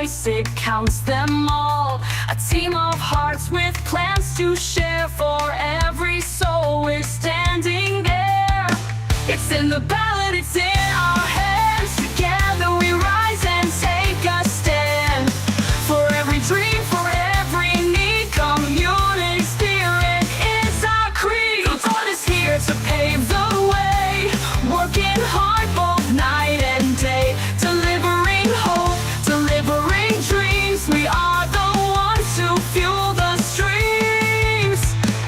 voice, it counts them all. A team of hearts with plans to share. For every soul we're standing there. It's in the ballot, it's in our hands. Together we rise and take a stand. For every dream, for every need, community spirit is our creed. The vote is here to pave the way, working hard both night and day, delivering hope, delivering dreams. We are the ones who fuel the streams.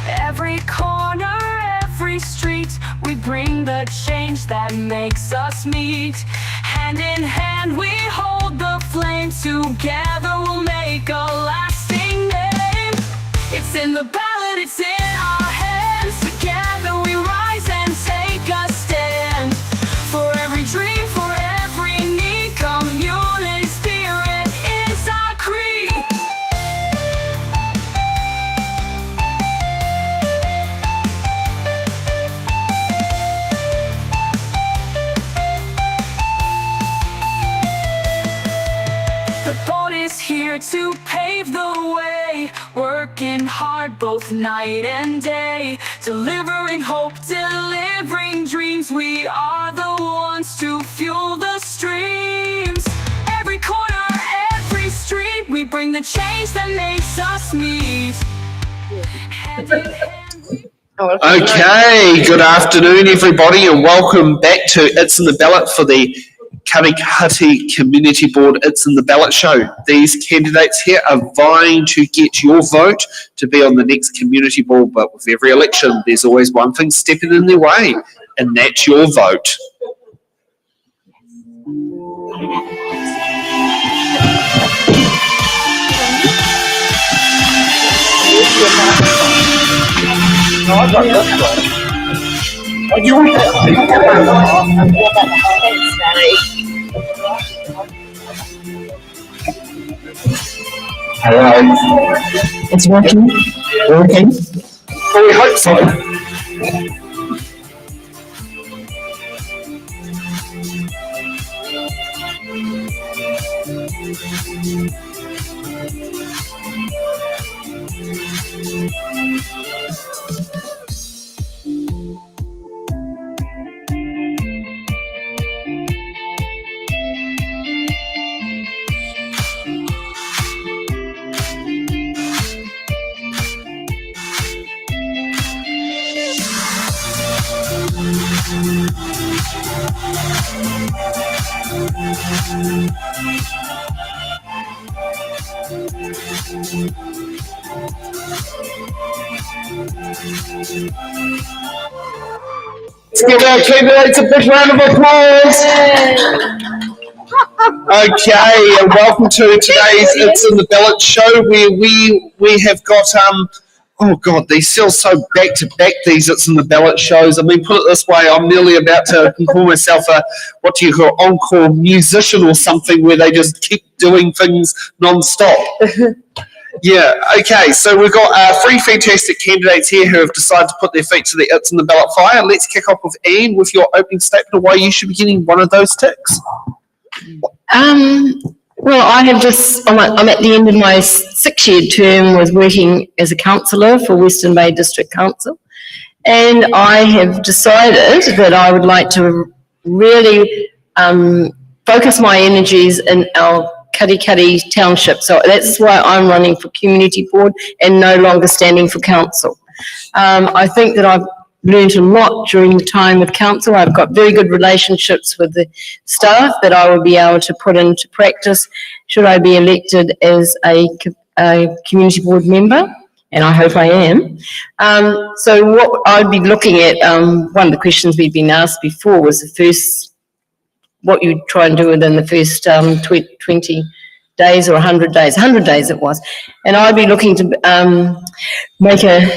Every corner, every street, we bring the change that makes us meet. Hand in hand we hold the flame. Together we'll make a lasting name. It's in the ballot, it's in our hands. Together we rise and take a stand. For every dream, for every need, community spirit is our creed. The vote is here to pave the way, working hard both night and day, delivering hope, delivering dreams. We are the ones to fuel the streams. Every corner, every street, we bring the change that makes us meet. Hand in hand we Okay, good afternoon everybody and welcome back to It's in the Ballot for the Katikati Community Board It's in the Ballot show. These candidates here are vying to get your vote to be on the next community board, but with every election there's always one thing stepping in their way, and that's your vote. Hello. It's working. Working. Well, we hope so. Let's give our candidates a big round of applause. Okay, and welcome to today's It's in the Ballot show, where we have got oh god, these feel so back to back, these It's in the Ballot shows. I mean, put it this way, I'm nearly about to call myself a, what do you call, encore musician or something, where they just keep doing things non-stop. Yeah, okay, so we've got three fantastic candidates here who have decided to put their feet to the It's in the Ballot fire. Let's kick off with Anne with your opening statement of why you should be getting one of those ticks. Well, I have just, I'm at the end of my 6-year term with working as a councillor for Western Bay District Council, and I have decided that I would like to really focus my energies in our Katikati Township. So that's why I'm running for community board and no longer standing for council. I think that I've learned a lot during the time with council. I've got very good relationships with the staff that I will be able to put into practice should I be elected as a community board member, and I hope I am. So what I'd be looking at, one of the questions we'd been asked before was the first, what you'd try and do within the first 20 days or 100 days. 100 days it was. And I'd be looking to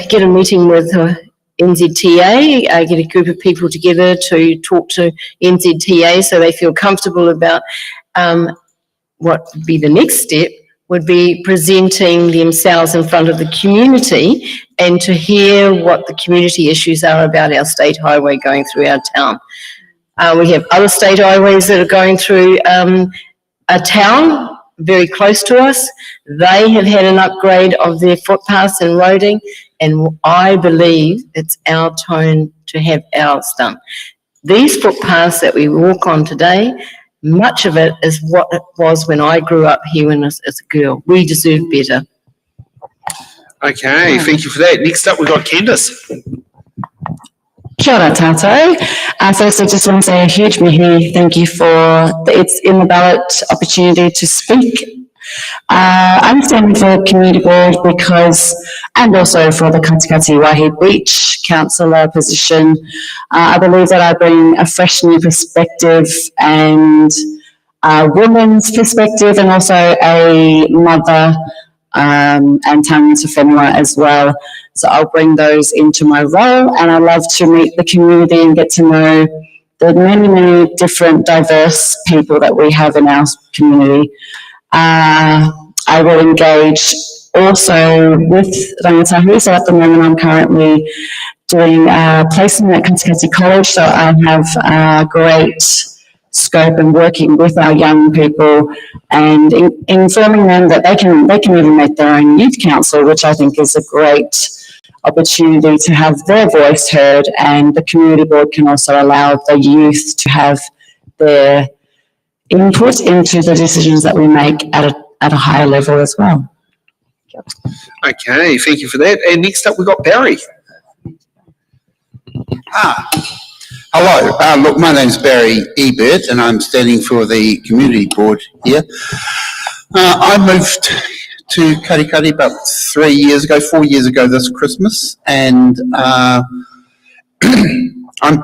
get a meeting with NZTA, get a group of people together to talk to NZTA so they feel comfortable about what would be the next step, would be presenting themselves in front of the community and to hear what the community issues are about our state highway going through our town. We have other state highways that are going through a town, very close to us. They have had an upgrade of their footpaths and roading, and I believe it's our turn to have ours done. These footpaths that we walk on today, much of it is what it was when I grew up here as a girl. We deserve better. Okay, thank you for that. Next up, we've got Candice. Kia ora tātou. First, I just want to say a huge mihi. Thank you for It's in the Ballot opportunity to speak. I'm standing for Community Board because, and also for the Katikati War Beach Councillor position. I believe that I bring a fresh new perspective and a woman's perspective, and also a mother and tangata whenua as well. So I'll bring those into my role, and I love to meet the community and get to know the many, many different diverse people that we have in our community. I will engage also with rangatahi. So at the moment I'm currently doing placement at Katikati College, so I have great scope and working with our young people and informing them that they can even make their own youth council, which I think is a great opportunity to have their voice heard, and the community board can also allow the youth to have their input into the decisions that we make at a higher level as well. Okay, thank you for that. And next up, we've got Barry. Hello, look, my name's Barry Ebert and I'm standing for the community board here. I moved to Katikati about 4 years ago this Christmas, and I'm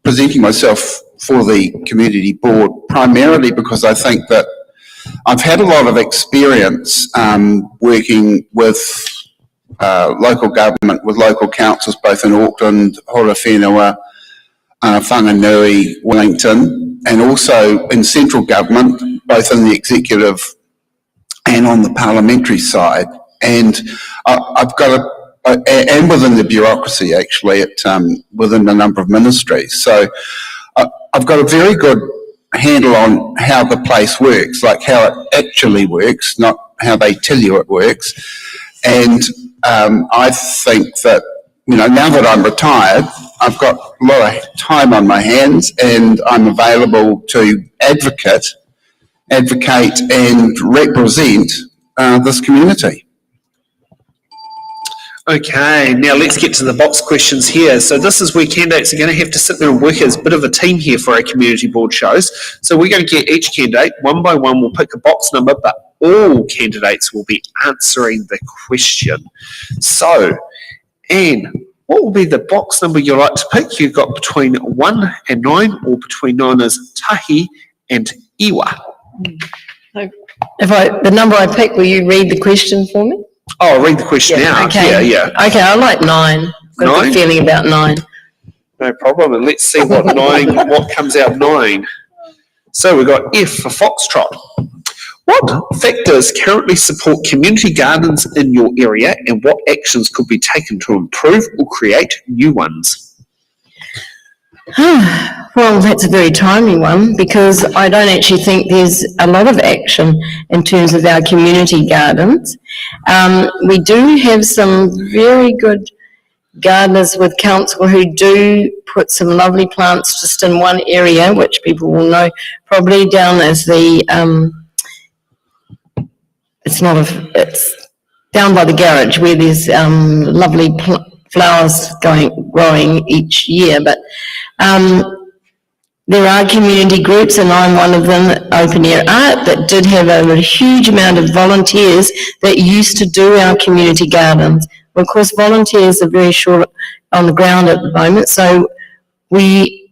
presenting myself for the community board primarily because I think that I've had a lot of experience working with local government, with local councils both in Auckland, Horowhenua, Whanganui, Wellington, and also in central government, both in the executive and on the parliamentary side. And I've got and within the bureaucracy actually, within a number of ministries. So I've got a very good handle on how the place works, like how it actually works, not how they tell you it works. And I think that, you know, now that I'm retired, I've got a lot of time on my hands and I'm available to advocate and represent this community. Okay, now let's get to the box questions here. So this is where candidates are going to have to sit there and work as a bit of a team here for our community board shows. So we're going to get each candidate, one by one, we'll pick a box number, but all candidates will be answering the question. So, Anne, what will be the box number you like to pick? You've got between 1 and 9, or between known as Tahi and Iwa. The number I pick, will you read the question for me? Oh, I'll read the question out. Okay. Yeah. Okay, I like 9. I've got a good feeling about 9. No problem. And let's see what what comes out 9. So we've got F for Foxtrot. What factors currently support community gardens in your area, and what actions could be taken to improve or create new ones? Well, that's a very timely one, because I don't actually think there's a lot of action in terms of our community gardens. We do have some very good gardeners with council who do put some lovely plants just in one area, which people will know probably down as the, it's down by the garage where there's lovely flowers growing each year, but there are community groups, and I'm one of them, Open Air Art, that did have a huge amount of volunteers that used to do our community gardens. Well, of course, volunteers are very short on the ground at the moment, so we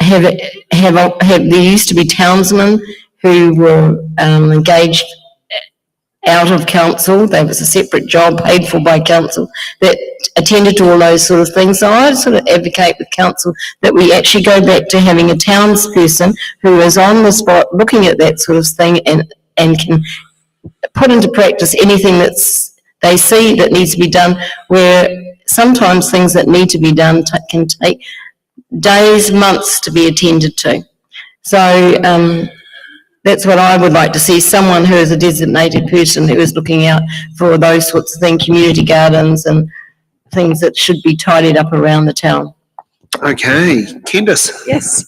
there used to be townsmen who were engaged out of council. There was a separate job paid for by council that attended to all those sort of things. So I sort of advocate with council that we actually go back to having a townsperson who is on the spot looking at that sort of thing and can put into practice anything they see that needs to be done, where sometimes things that need to be done can take days, months to be attended to. So That's what I would like to see, someone who is a designated person who is looking out for those sorts of things, community gardens and things that should be tidied up around the town. Okay, Candice. Yes.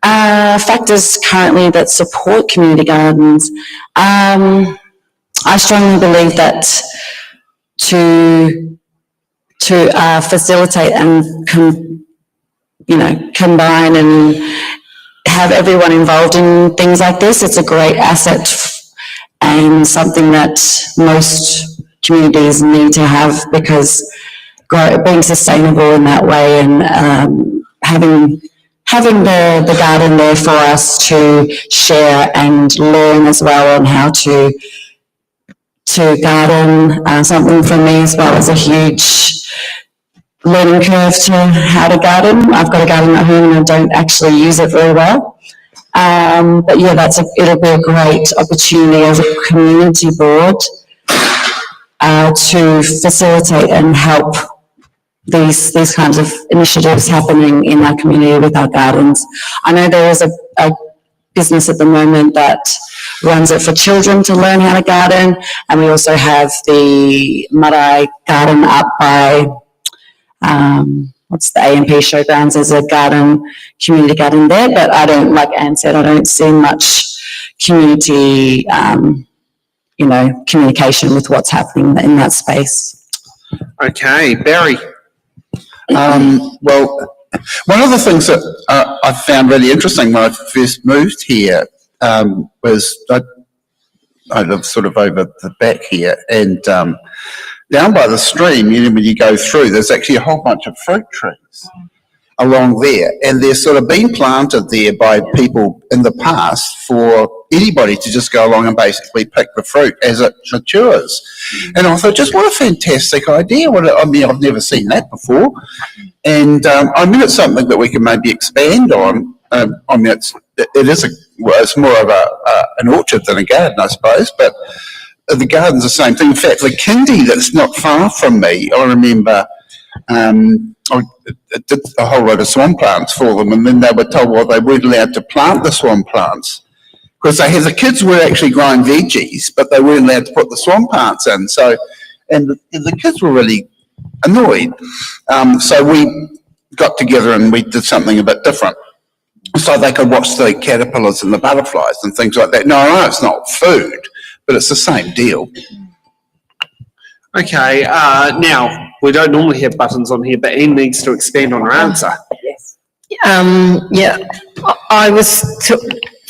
Factors currently that support community gardens. I strongly believe that to facilitate and combine and have everyone involved in things like this, it's a great asset and something that most communities need to have, because being sustainable in that way and having the garden there for us to share and learn as well on how to garden. Something for me as well is a huge learning curve to how to garden. I've got a garden at home and I don't actually use it very well. But yeah, it'll be a great opportunity as a community board to facilitate and help these kinds of initiatives happening in our community with our gardens. I know there is a business at the moment that runs it for children to learn how to garden, and we also have the Marae garden up by what's the AMP Showgrounds. There's a community garden there, but I don't, like Anne said, I don't see much community communication with what's happening in that space. Okay, Barry. Well, one of the things that I found really interesting when I first moved here was I live sort of over the back here, and down by the stream, when you go through, there's actually a whole bunch of fruit trees along there, and they're sort of been planted there by people in the past for anybody to just go along and basically pick the fruit as it matures. And I thought, just what a fantastic idea. I've never seen that before. And it's something that we can maybe expand on. It's more of an orchard than a garden, I suppose, but the garden's the same thing. In fact, the kindy that's not far from me, I remember I did a whole load of swan plants for them, and then they were told, they weren't allowed to plant the swan plants because the kids were actually growing veggies, but they weren't allowed to put the swan plants in. So, and the kids were really annoyed. So we got together and we did something a bit different, so they could watch the caterpillars and the butterflies and things like that. No, it's not food, but it's the same deal. Okay, now, we don't normally have buttons on here, but Anne needs to expand on her answer. Yes. I was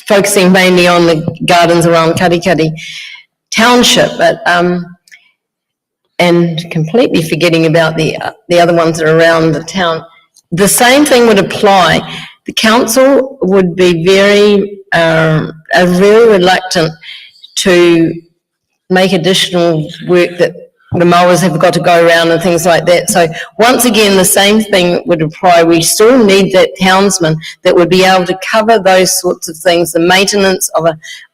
focusing mainly on the gardens around Katikati Township, but and completely forgetting about the other ones that are around the town. The same thing would apply. The council would be very reluctant to make additional work that the mowers have got to go around and things like that. So once again, the same thing would apply. We still need that townsman that would be able to cover those sorts of things, the maintenance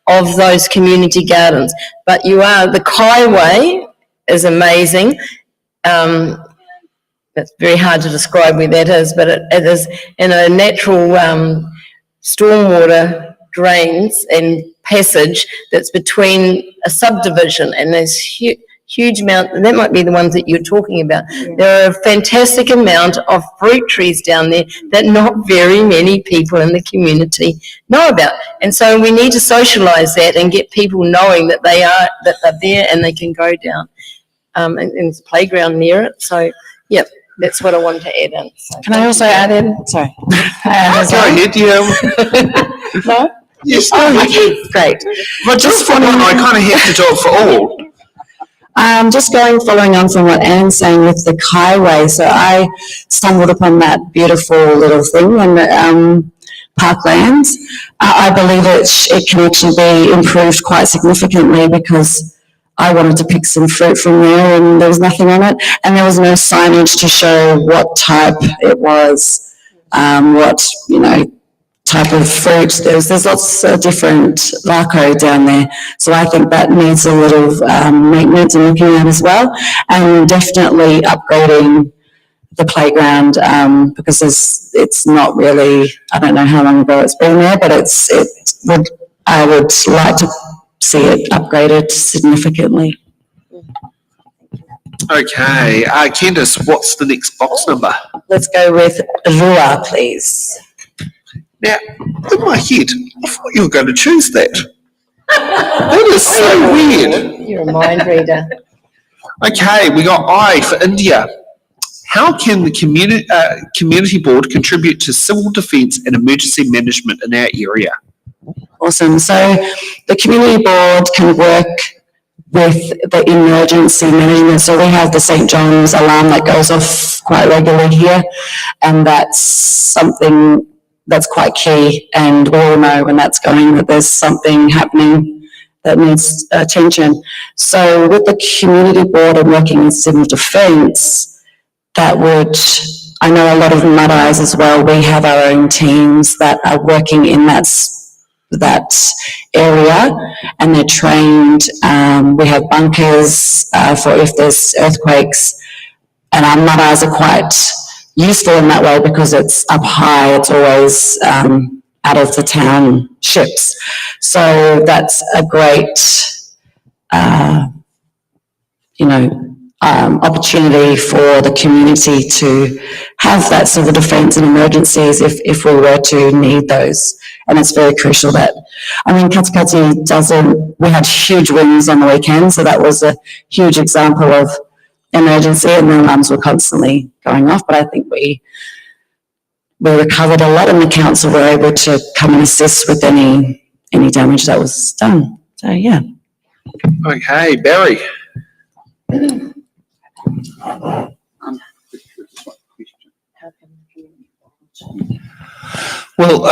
of those community gardens. But the Kaiway is amazing. It's very hard to describe where that is, but it is in a natural stormwater drains and passage that's between a subdivision, and there's huge amount, and that might be the ones that you're talking about. Yeah. There are a fantastic amount of fruit trees down there that not very many people in the community know about. And so we need to socialise that and get people knowing that they're there and they can go down. And there's a playground near it. So, yep, that's what I wanted to add in. So, can I also add in? Sorry. Go ahead, No? Yes. Oh, okay, great. But just for one, I kind of have to do it for all. Just following on from what Anne's saying with the Kaiway, so I stumbled upon that beautiful little thing in the parklands. I believe it can actually be improved quite significantly, because I wanted to pick some fruit from there and there was nothing on it, and there was no signage to show what type it was, type of fruit. There's lots of different larco down there, so I think that needs a little maintenance and looking at as well, and definitely upgrading the playground, because it's not really, I don't know how long ago it's been there, but it would I would like to see it upgraded significantly. Okay, Candice, what's the next box number? Let's go with Rua, please. Now, in my head, I thought you were going to choose that. That is so weird. You're a mind reader. Okay, we got I for India. How can the community board contribute to civil defence and emergency management in our area? Awesome. So the community board can work with the emergency management. So we have the St. John's alarm that goes off quite regularly here, and that's something that's quite key. And we all know when that's going that there's something happening that needs attention. So with the community board and working in civil defence, that would, I know a lot of Mud Eyes as well, we have our own teams that are working in that area, and they're trained. We have bunkers for if there's earthquakes, and our Mud Eyes are quite useful in that way because it's up high, it's always out of the town ships. So that's a great, opportunity for the community to have that civil defence and emergencies if we were to need those. And it's very crucial that, Katikati we had huge winds on the weekend, so that was a huge example of emergency, and the alarms were constantly going off, but I think we recovered a lot, and the council were able to come and assist with any damage that was done. So, yeah. Okay, Barry. Well,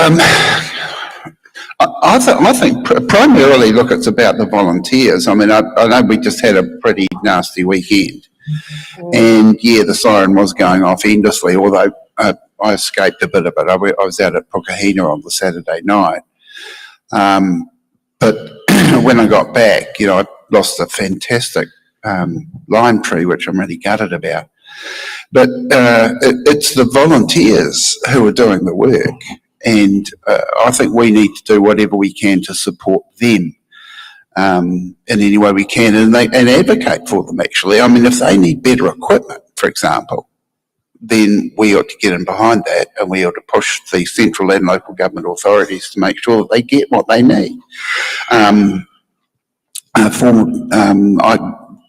I think primarily, look, it's about the volunteers. I know we just had a pretty nasty weekend, and yeah, the siren was going off endlessly, although I escaped a bit of it. I was out at Pukahina on the Saturday night, but when I got back, I lost a fantastic lime tree, which I'm really gutted about. But it's the volunteers who are doing the work, and I think we need to do whatever we can to support them in any way we can, and advocate for them, actually. If they need better equipment, for example, then we ought to get in behind that, and we ought to push the central and local government authorities to make sure that they get what they need. I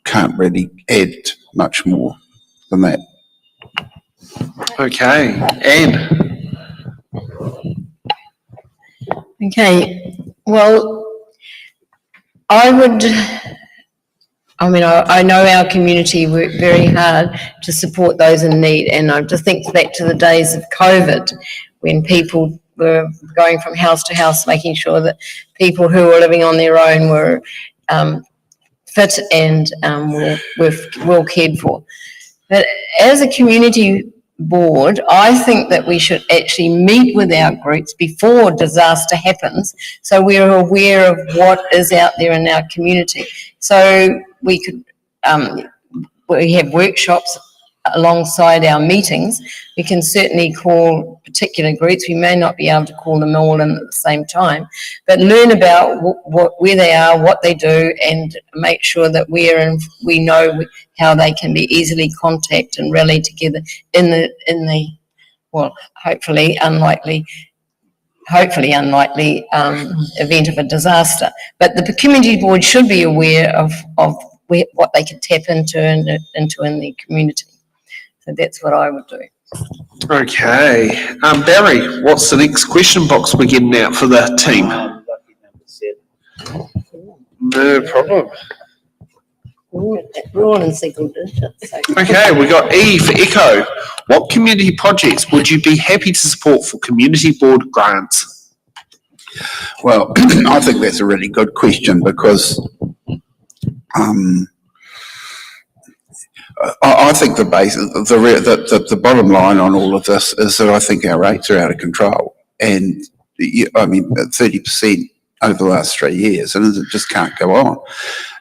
can't really add much more than that. Okay, Anne. Okay, well, I know our community worked very hard to support those in need, and I just think back to the days of COVID when people were going from house to house, making sure that people who were living on their own were fit and were well cared for. But as a community board, I think that we should actually meet with our groups before disaster happens, so we're aware of what is out there in our community. So we could, we have workshops alongside our meetings. We can certainly call particular groups. We may not be able to call them all in at the same time, but learn about where they are, what they do, and make sure that we know how they can be easily contacted and rally together in the hopefully unlikely event of a disaster. But the community board should be aware of what they can tap into in the community. So that's what I would do. Okay, Barry, what's the next question box we're getting out for the team? No problem. We're all in single digits. Okay, we got E for Echo. What community projects would you be happy to support for community board grants? Well, I think that's a really good question, because I think the bottom line on all of this is that I think our rates are out of control, and 30% over the last 3 years, and it just can't go on.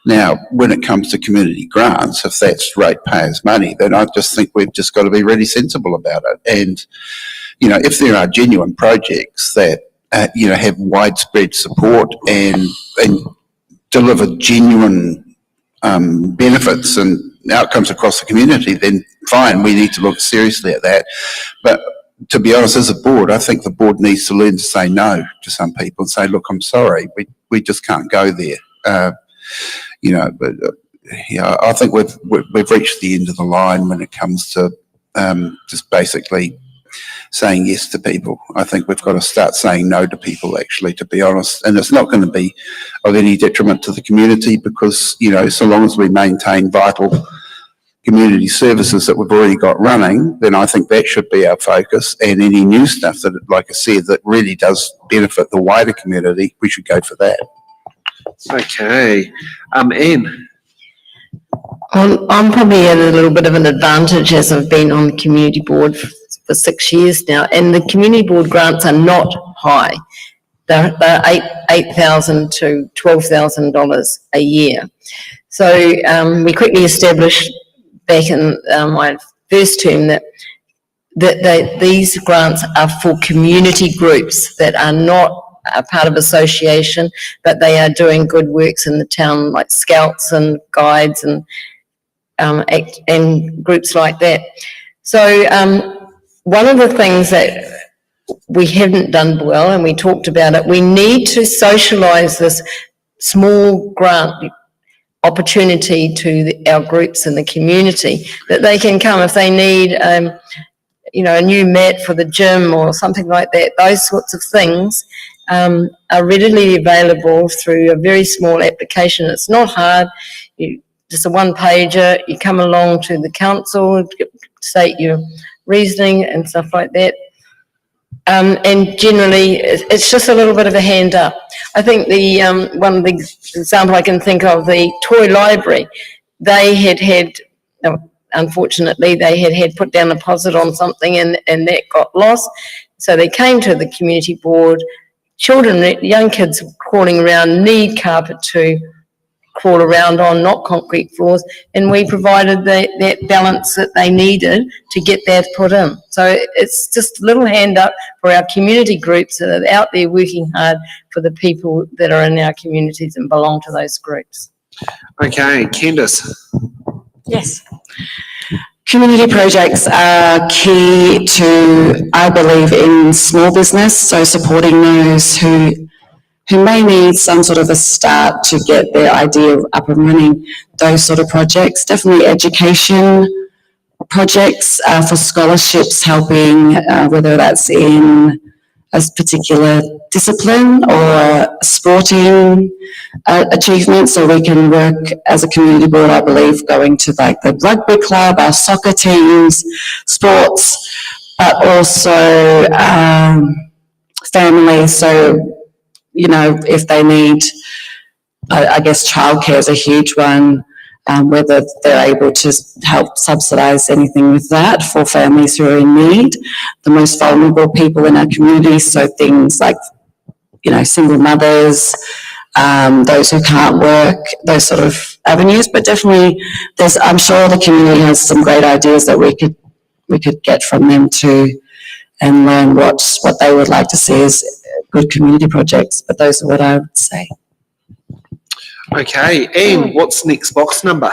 Now, when it comes to community grants, if that's ratepayers' money, then I just think we've just got to be really sensible about it. And if there are genuine projects that have widespread support and deliver genuine benefits and outcomes across the community, then fine, we need to look seriously at that. But to be honest, as a board, I think the board needs to learn to say no to some people and say, look, I'm sorry, we just can't go there. I think we've reached the end of the line when it comes to just basically saying yes to people. I think we've got to start saying no to people, actually, to be honest. And it's not going to be of any detriment to the community because, so long as we maintain vital community services that we've already got running, then I think that should be our focus. And any new stuff that, like I said, that really does benefit the wider community, we should go for that. Okay. Anne? I'm probably at a little bit of an advantage as I've been on the community board for 6 years now, and the community board grants are not high. They're $8,000 to $12,000 a year. So we quickly established back in my first term that these grants are for community groups that are not a part of association, but they are doing good works in the town, like scouts and guides and groups like that. So one of the things that we haven't done well, and we talked about it, we need to socialise this small grant opportunity to our groups in the community, that they can come if they need a new mat for the gym or something like that. Those sorts of things are readily available through a very small application. It's not hard. Just a one-pager. You come along to the council, state your reasoning and stuff like that. And generally, it's just a little bit of a hand up. I think the one of the example I can think of, the toy library, they unfortunately, they had put down a deposit on something and that got lost. So they came to the community board. Children, young kids crawling around, need carpet to crawl around on, not concrete floors, and we provided that balance that they needed to get that put in. So it's just a little hand up for our community groups that are out there working hard for the people that are in our communities and belong to those groups. Okay, Candice. Yes. Community projects are key to, I believe, in small business, so supporting those who may need some sort of a start to get their idea up and running, those sort of projects. Definitely education projects for scholarships, helping whether that's in a particular discipline or sporting achievements, so we can work as a community board, I believe, going to like the rugby club, our soccer teams, sports, but also families. So, if they need, I guess childcare is a huge one, whether they're able to help subsidise anything with that for families who are in need, the most vulnerable people in our community, so things like, single mothers, those who can't work, those sort of avenues. But definitely I'm sure the community has some great ideas that we could get from them too, and learn what they would like to see as good community projects. But those are what I would say. Okay, and what's next box number?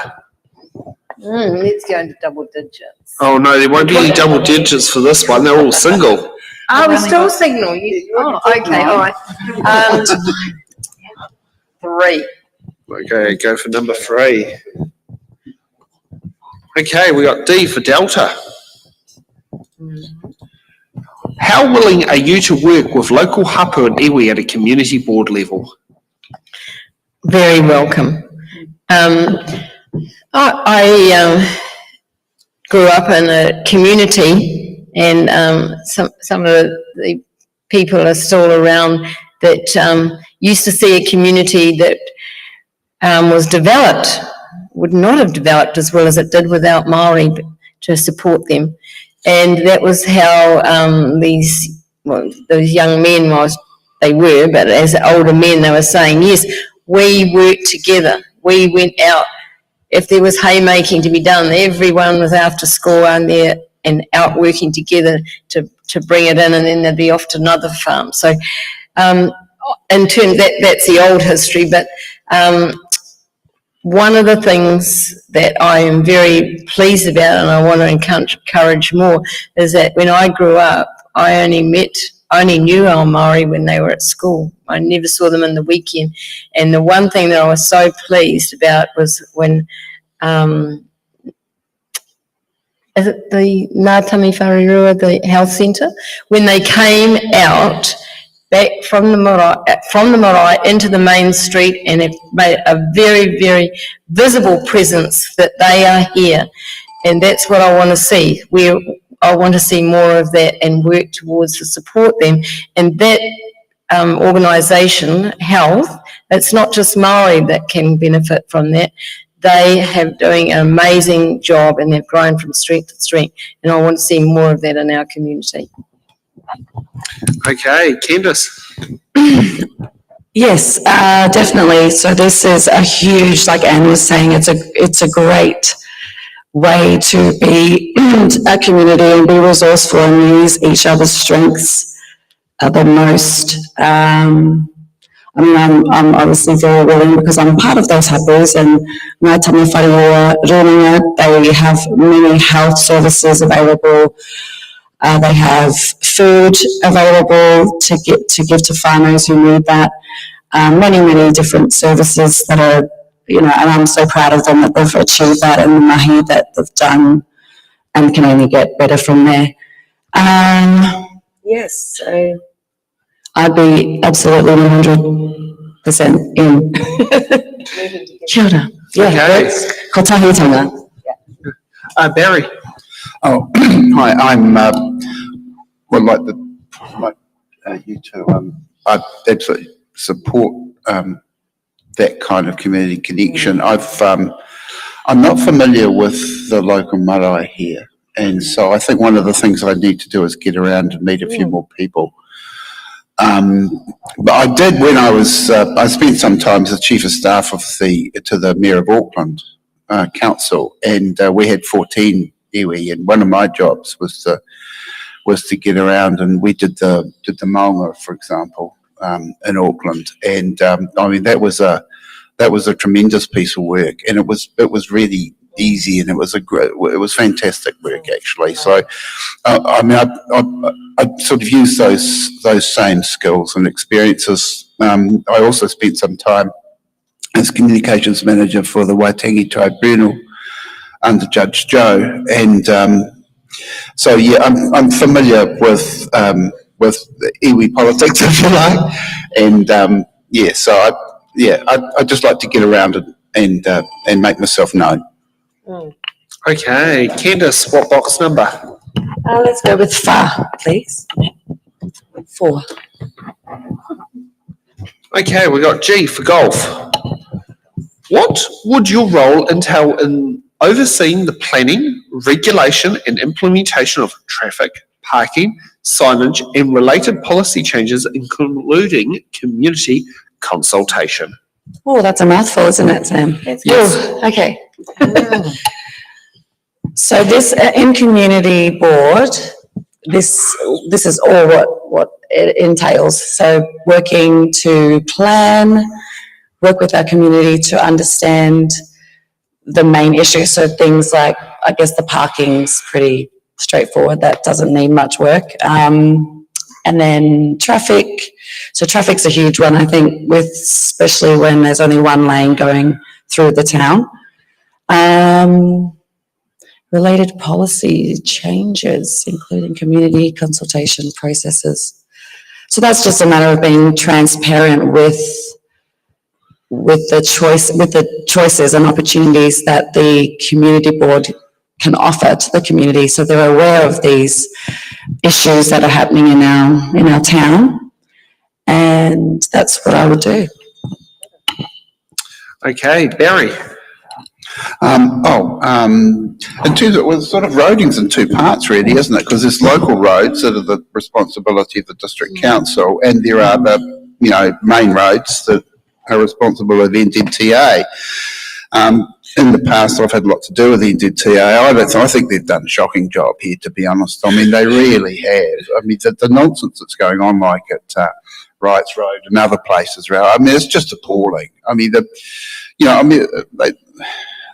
Let's go into double digits. Oh no, there won't be any double digits for this one. They're all single. Oh, we're still single. Okay, all right. 3. Okay, go for number 3. Okay, we got D for Delta. How willing are you to work with local hapu and iwi at a community board level? Very welcome. I grew up in a community, and some of the people are still around that used to see a community that was developed, would not have developed as well as it did without Māori to support them. And that was how those young men, they were, but as older men, they were saying, yes, we worked together. We went out. If there was haymaking to be done, everyone was after school on there and out working together to bring it in, and then they'd be off to another farm. So in terms, that's the old history, but one of the things that I am very pleased about and I want to encourage more is that when I grew up, I only knew our Māori when they were at school. I never saw them in the weekend. And the one thing that I was so pleased about was when, is it the Ngātami Wharerua, the health centre? When they came out back from the marae into the main street and have made a very, very visible presence that they are here. And that's what I want to see. I want to see more of that and work towards to support them. And that organisation, Health, it's not just Māori that can benefit from that. They have doing an amazing job and they've grown from strength to strength. And I want to see more of that in our community. Okay, Candice. Yes, definitely. So this is a huge, like Anne was saying, it's a great way to be a community and be resourceful and use each other's strengths the most. I mean, I'm obviously very willing because I'm part of those hapus and Ngātami Wharerua Runga, they have many health services available. They have food available to give to farmers who need that. Many different services that are, you know, and I'm so proud of them that they've achieved that and the mahi that they've done and can only get better from there. Yes, so I'd be absolutely 100% in. Kia ora. Yeah, Okay. ko tahitanga. Barry. Oh, hi, I'm, well, like you two, I absolutely support that kind of community connection. I'm not familiar with the local marae here, and so I think one of the things I need to do is get around and meet a few more people. But I did when I was, I spent some time as the Chief of Staff to the Mayor of Auckland Council, and we had 14 iwi, and one of my jobs was to get around, and we did the maunga, for example, in Auckland, and I mean that was a tremendous piece of work, and it was really easy, and it was fantastic work actually. So I mean I sort of used those same skills and experiences. I also spent some time as communications manager for the Waitangi Tribunal under Judge Joe, and so yeah, I'm familiar with the iwi politics, if you like, and yeah, so I'd just like to get around and make myself known. Okay, Candice, what box number? Let's go with fa, please. 4. Okay, we got G for golf. What would your role entail in overseeing the planning, regulation and implementation of traffic, parking, signage and related policy changes, including community consultation? Oh, that's a mouthful, isn't it, Sam? Yes. Oh, okay. So this, in community board, this is all what it entails. So working to plan, work with our community to understand the main issues. So things like, I guess the parking's pretty straightforward. That doesn't need much work. And then traffic. So traffic's a huge one, I think, especially when there's only one lane going through the town. Related policy changes, including community consultation processes. So that's just a matter of being transparent with the choices and opportunities that the community board can offer to the community, so they're aware of these issues that are happening in our town, and that's what I would do. Okay, Barry. In terms of, well, sort of roading's in two parts really, isn't it? Because there's local roads that are the responsibility of the district council, and there are the, main roads that are responsible of NZTA. In the past, I've had a lot to do with the NZTA. I think they've done a shocking job here, to be honest. I mean, they really have. I mean, the nonsense that's going on, like at Wrights Road and other places around. I mean, it's just appalling. I mean,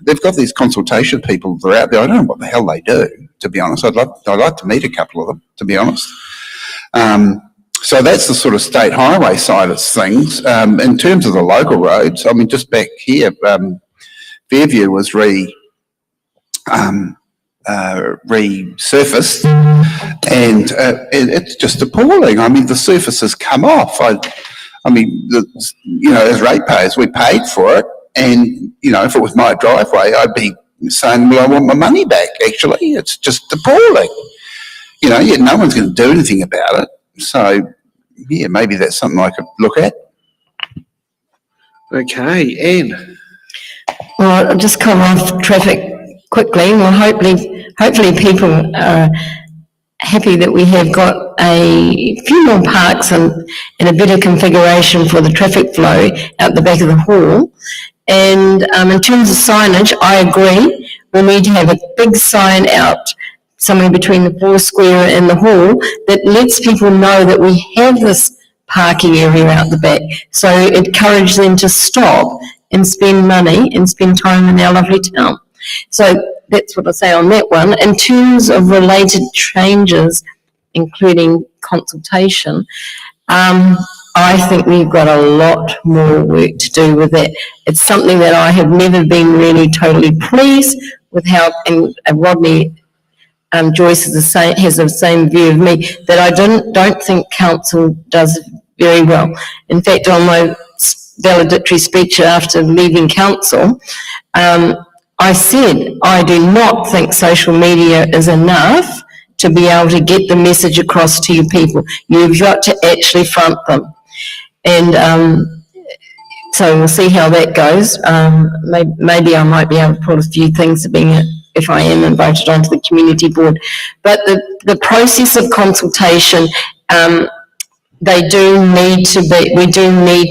they've got these consultation people that are out there. I don't know what the hell they do, to be honest. I'd like to meet a couple of them, to be honest. So that's the sort of state highway side of things. In terms of the local roads, I mean, just back here, Fairview was resurfaced, and it's just appalling. I mean, the surface has come off. I mean, as ratepayers, we paid for it, and if it was my driveway, I'd be saying, well, I want my money back. Actually, it's just appalling. Yet no one's going to do anything about it. So, yeah, maybe that's something I could look at. Okay, Anne. Well, I'll just come off traffic quickly. Well, hopefully people are happy that we have got a few more parks and a better configuration for the traffic flow out the back of the hall. And in terms of signage, I agree. We need to have a big sign out somewhere between the Four Square and the hall that lets people know that we have this parking area out the back. So encourage them to stop and spend money and spend time in our lovely town. So that's what I say on that one. In terms of related changes, including consultation, I think we've got a lot more work to do with that. It's something that I have never been really totally pleased with how, and Rodney Joyce has the same view of me, that I don't think council does very well. In fact, on my valedictory speech after leaving council, I said, I do not think social media is enough to be able to get the message across to your people. You've got to actually front them. And so we'll see how that goes. Maybe I might be able to put a few things if I am invited onto the community board. But the process of consultation, we do need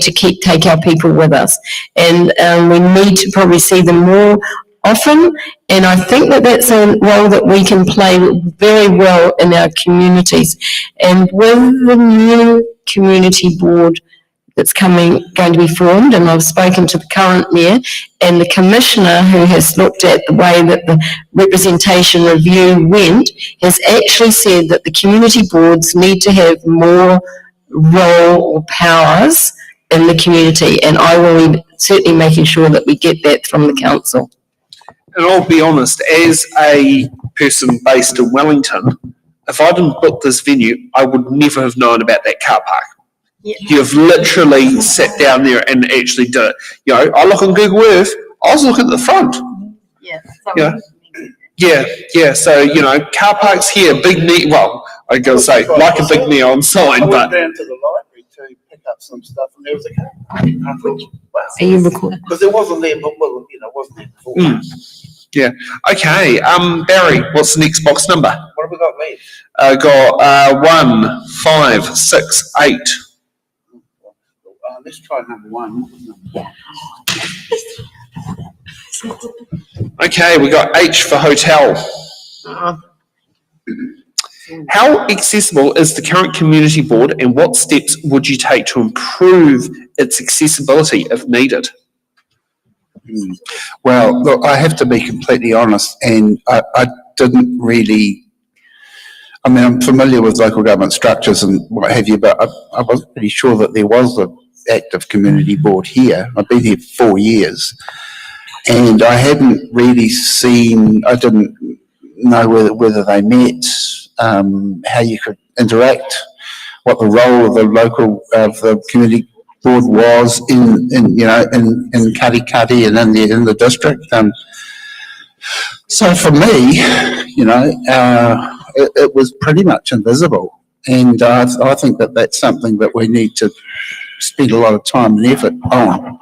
to take our people with us. And we need to probably see them more often, and I think that's a role that we can play very well in our communities. And with the new community board that's going to be formed, and I've spoken to the current mayor and the commissioner who has looked at the way that the representation review went, has actually said that the community boards need to have more role or powers in the community, and I will be certainly making sure that we get that from the council. And I'll be honest, as a person based in Wellington, if I didn't book this venue, I would never have known about that car park. Yeah. You've literally sat down there and actually did it. I look on Google Earth, I was looking at the front. Yeah. So, car parks here, big I gotta say, like a big neon sign, but. I went down to the library to pick up some stuff, and there was a car park. I thought, wow. Are you recording? Because it wasn't there, but wasn't there before. Yeah. Okay. Barry, what's the next box number? What have we got left? Got 1, 5, 6, 8. Let's try number 1. Okay, we got H for hotel. How accessible is the current community board, and what steps would you take to improve its accessibility if needed? Well, look, I have to be completely honest, and I didn't really, I'm familiar with local government structures and what have you, but I wasn't pretty sure that there was an active community board here. I've been here 4 years, and I hadn't really I didn't know whether they met, how you could interact, what the role of the community board was in Katikati and in the district. So for me, it was pretty much invisible, and I think that's something that we need to spend a lot of time and effort on,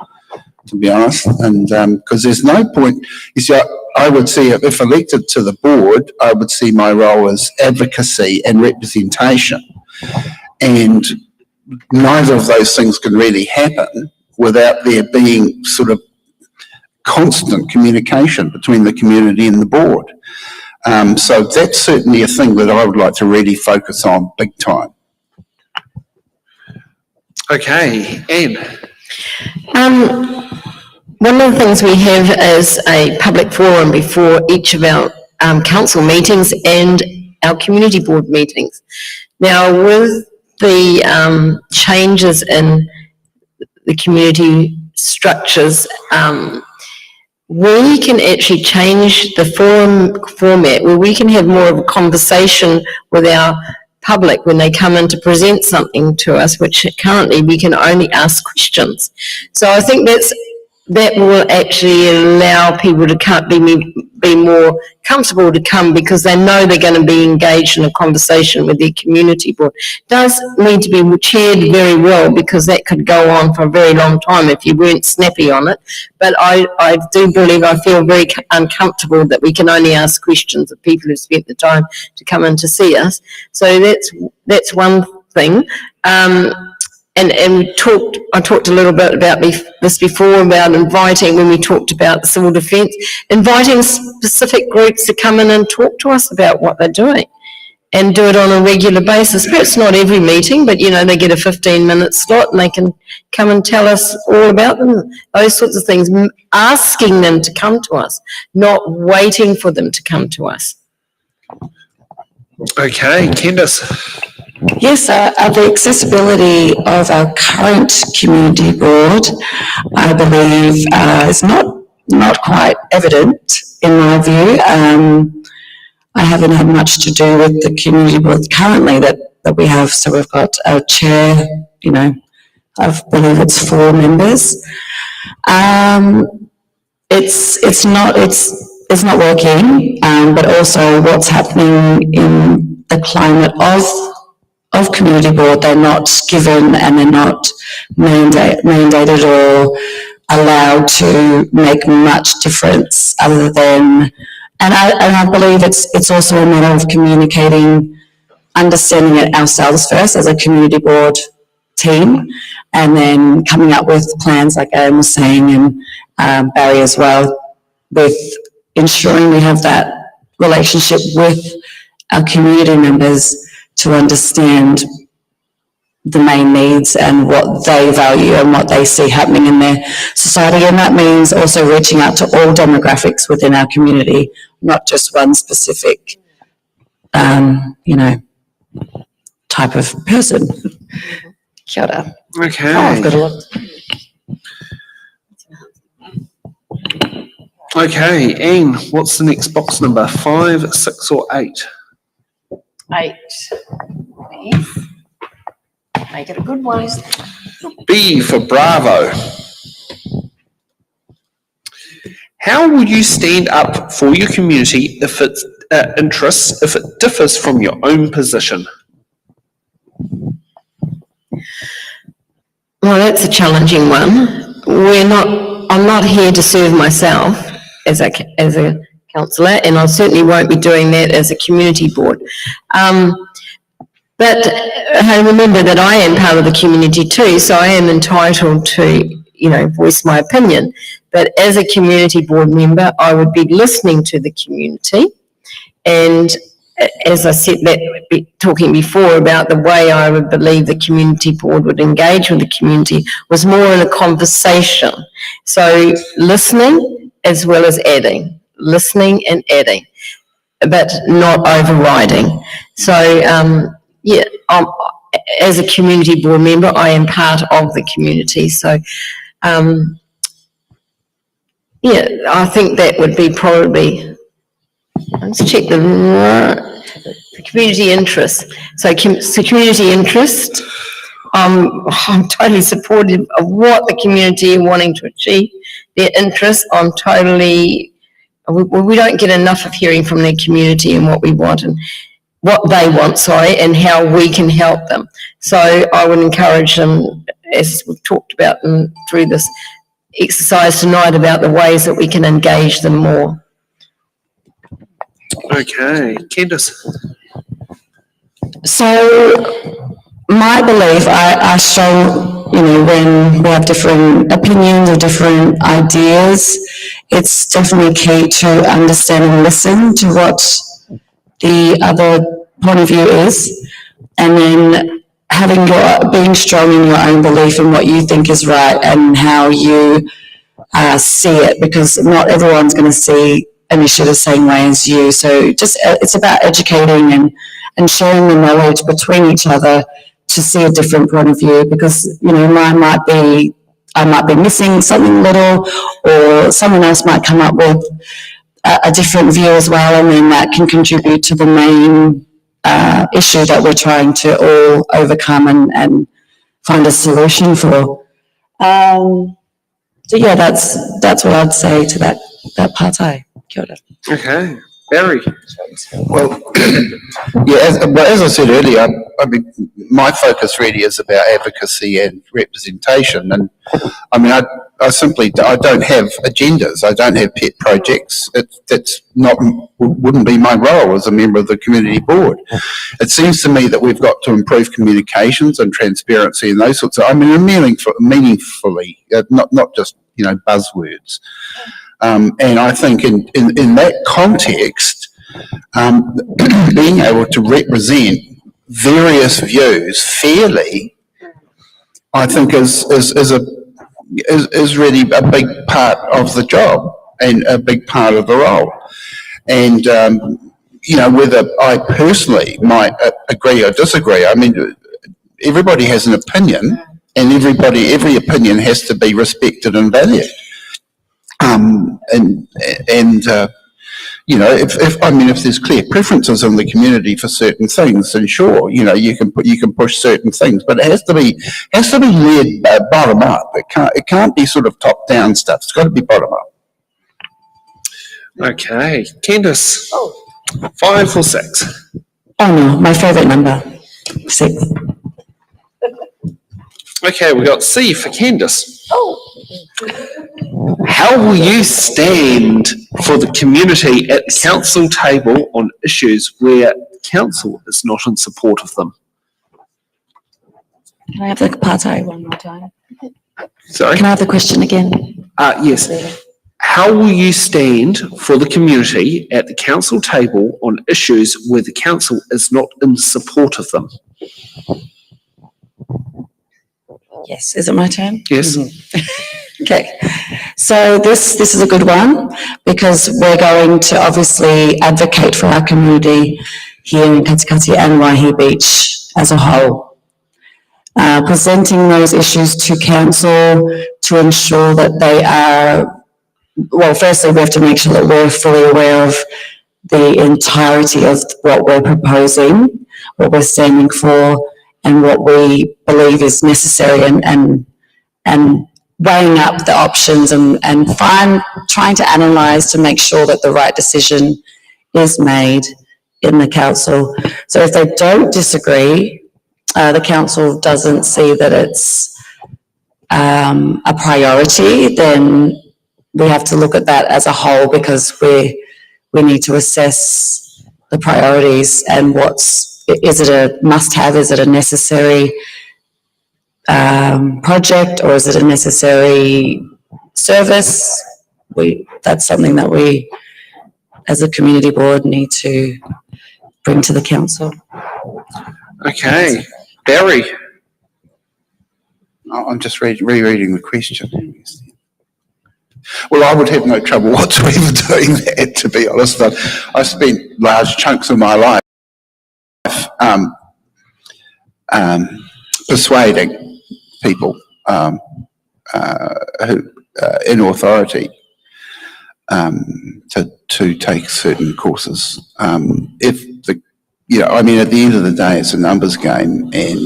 to be honest. And because there's no point, you see, I would see, if elected to the board, I would see my role as advocacy and representation, and neither of those things can really happen without there being sort of constant communication between the community and the board. So that's certainly a thing that I would like to really focus on big time. Okay, Anne. One of the things we have is a public forum before each of our council meetings and our community board meetings. Now, with the changes in the community structures, we can actually change the forum format where we can have more of a conversation with our public when they come in to present something to us, which currently we can only ask questions. So I think that will actually allow people to be more comfortable to come because they know they're going to be engaged in a conversation with their community board. It does need to be chaired very well because that could go on for a very long time if you weren't snappy on it. But I do believe, I feel very uncomfortable that we can only ask questions of people who spent the time to come in to see us. So that's one thing. And I talked a little bit about this before about inviting, when we talked about the civil defence, inviting specific groups to come in and talk to us about what they're doing and do it on a regular basis. Perhaps not every meeting, but they get a 15-minute slot and they can come and tell us all about them, those sorts of things, asking them to come to us, not waiting for them to come to us. Okay, Candice. Yes, the accessibility of our current community board, I believe, is not quite evident in my view. I haven't had much to do with the community board currently that we have. So we've got a chair, I believe it's 4 members. It's not working, but also what's happening in the climate of community board, they're not given and they're not mandated or allowed to make much difference other than, and I believe it's also a matter of communicating, understanding it ourselves first as a community board team, and then coming up with plans like Aaron was saying, and Barry as well, with ensuring we have that relationship with our community members to understand the main needs and what they value and what they see happening in their society. And that means also reaching out to all demographics within our community, not just one specific, type of person. Kia ora. Okay. I've got a lot. Okay, Anne, what's the next box number? 5, 6 or 8? 8. Make it a good one. B for Bravo. How will you stand up for your community if it interests, if it differs from your own position? Well, that's a challenging one. I'm not here to serve myself as a councillor, and I certainly won't be doing that as a community board. But I remember that I am part of the community too, so I am entitled to, voice my opinion. But as a community board member, I would be listening to the community. And as I said, talking before about the way I would believe the community board would engage with the community was more in a conversation. So listening as well as adding, listening and adding, but not overriding. So, as a community board member, I am part of the community. So, I think that would be probably, let's check the community interest. So community interest, I'm totally supportive of what the community are wanting to achieve. Their interest, I'm totally, we don't get enough of hearing from their community and what we want and what they want, and how we can help them. So I would encourage them, as we've talked about through this exercise tonight, about the ways that we can engage them more. Okay, Candice. So my belief, I show, when we have different opinions or different ideas, it's definitely key to understand and listen to what the other point of view is, and then being strong in your own belief in what you think is right and how you see it, because not everyone's going to see an issue the same way as you. So it's about educating and sharing the knowledge between each other to see a different point of view, because, I might be missing something little, or someone else might come up with a different view as well, and then that can contribute to the main issue that we're trying to all overcome and find a solution for. So yeah, that's what I'd say to that party. Kia ora. Okay, Barry. Well, yeah, as I said earlier, I mean, my focus really is about advocacy and representation. And I mean, I don't have agendas. I don't have pet projects. Wouldn't be my role as a member of the community board. It seems to me that we've got to improve communications and transparency and those sorts of, meaningfully, not just, buzzwords. And I think in that context, being able to represent various views fairly, I think is really a big part of the job and a big part of the role. And whether I personally might agree or disagree, I mean, everybody has an opinion, and every opinion has to be respected and valued. If there's clear preferences in the community for certain things, then sure, you can push certain things, but it has to be led bottom up. It can't be sort of top down stuff. It's got to be bottom up. Okay, Candice. 5 or 6? Oh no, my favourite number, 6. Okay, we got C for Candice. How will you stand for the community at the council table on issues where council is not in support of them? Can I have the party one more time? Sorry? Can I have the question again? Yes. How will you stand for the community at the council table on issues where the council is not in support of them? Yes, is it my turn? Yes. Okay, so this is a good one, because we're going to obviously advocate for our community here in Katikati and Waihi Beach as a whole. Presenting those issues to council to ensure that they are, well, firstly we have to make sure that we're fully aware of the entirety of what we're proposing, what we're standing for, and what we believe is necessary, and weighing up the options and trying to analyse to make sure that the right decision is made in the council. So if they don't disagree, the council doesn't see that it's a priority, then we have to look at that as a whole, because we need to assess the priorities and is it a must-have, is it a necessary project, or is it a necessary service? That's something that we, as a community board, need to bring to the council. Okay, Barry. I'm just rereading the question. Well, I would have no trouble whatsoever doing that, to be honest. I've spent large chunks of my life persuading people who in authority to take certain courses. At the end of the day, it's a numbers game, and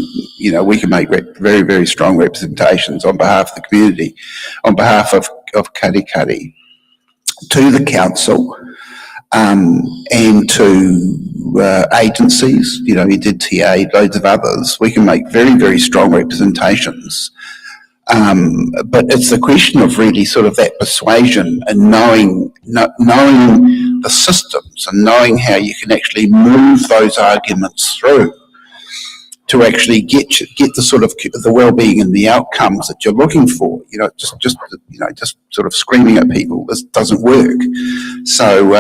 we can make very, very strong representations on behalf of the community, on behalf of Katikati, to the council, and to agencies, we did TA, loads of others. We can make very, very strong representations. But it's the question of really sort of that persuasion and knowing the systems and knowing how you can actually move those arguments through to actually get the sort of the well-being and the outcomes that you're looking for. Just sort of screaming at people, this doesn't work. So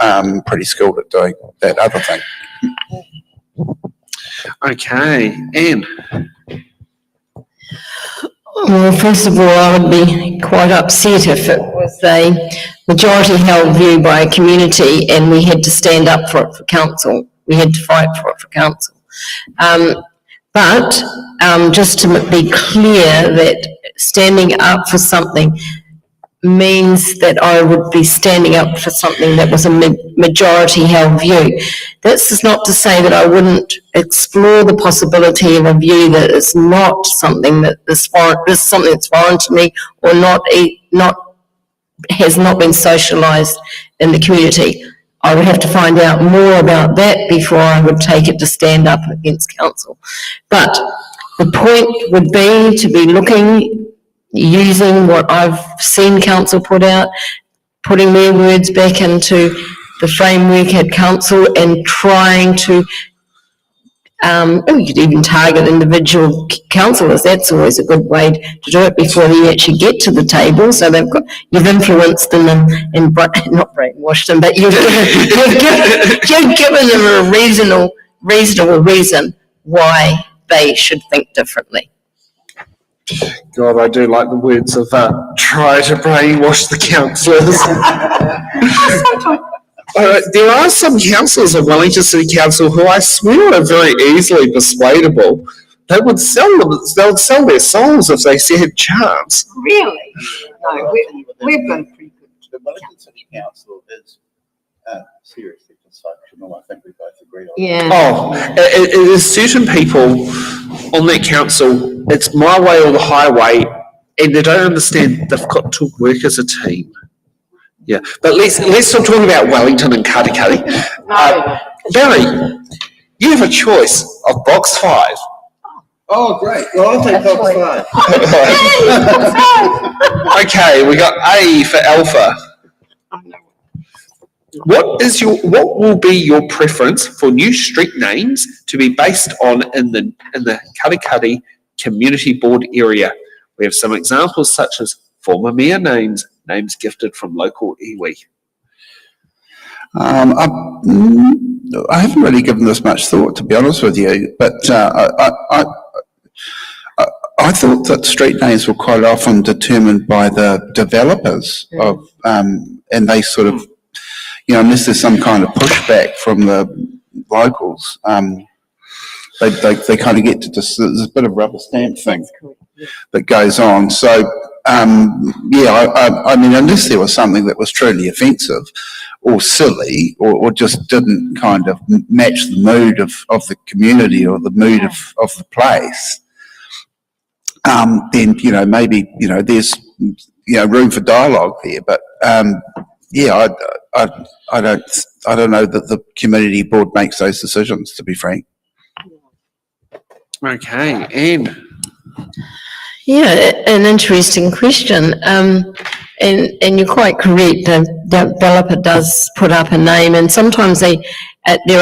I'm pretty skilled at doing that other thing. Okay, Anne. Well, first of all, I would be quite upset if it was a majority held view by a community and we had to stand up for it for council. We had to fight for it for council. But just to be clear that standing up for something means that I would be standing up for something that was a majority held view. This is not to say that I wouldn't explore the possibility of a view that is not something that is foreign, is something that's foreign to me, or has not been socialised in the community. I would have to find out more about that before I would take it to stand up against council. But the point would be to be looking, using what I've seen council put out, putting their words back into the framework at council and trying to, you could even target individual councillors. That's always a good way to do it before you actually get to the table. So you've influenced them and not brainwashed them, but you've given them a reasonable reason why they should think differently. God, I do like the words of try to brainwash the councillors. There are some councillors of Wellington City Council who I swear are very easily persuadable. They would sell their souls if they said a chance. Really? No, we've been pretty good. The Wellington City Council is seriously dysfunctional. I think we both agree on Yeah. Oh, it is certain people on that council, it's my way or the highway, and they don't understand they've got to work as a team. Yeah, but let's not talk about Wellington and Katikati. Barry, you have a choice of box 5. Oh, great. Well, I'll take box 5. Okay, we got A for Alpha. What will be your preference for new street names to be based on in the Katikati Community Board area? We have some examples such as former mayor names gifted from local iwi. I haven't really given this much thought, to be honest with you, but I thought that street names were quite often determined by the developers of, and they sort of, unless there's some kind of pushback from the locals, they kind of get to just, there's a bit of rubber stamp thing that goes on. So, I mean, unless there was something that was truly offensive or silly or just didn't kind of match the mood of the community or the mood of the place, then, maybe, there's, room for dialogue there. But, I don't know that the community board makes those decisions, to be frank. Okay, Anne. Yeah, an interesting question. And you're quite correct. The developer does put up a name, and sometimes there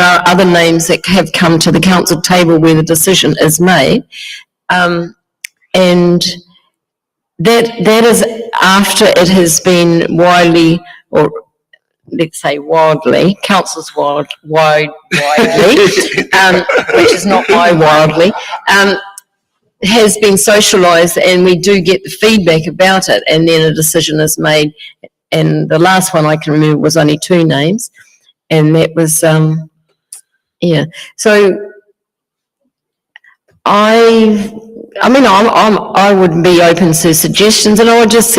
are other names that have come to the council table where the decision is made, and that is after it has been widely, or let's say wildly, council's widely, which is not my wildly. Has been socialised, and we do get the feedback about it, and then a decision is made. And the last one I can remember was only 2 names, and that was So I would be open to suggestions, and I would just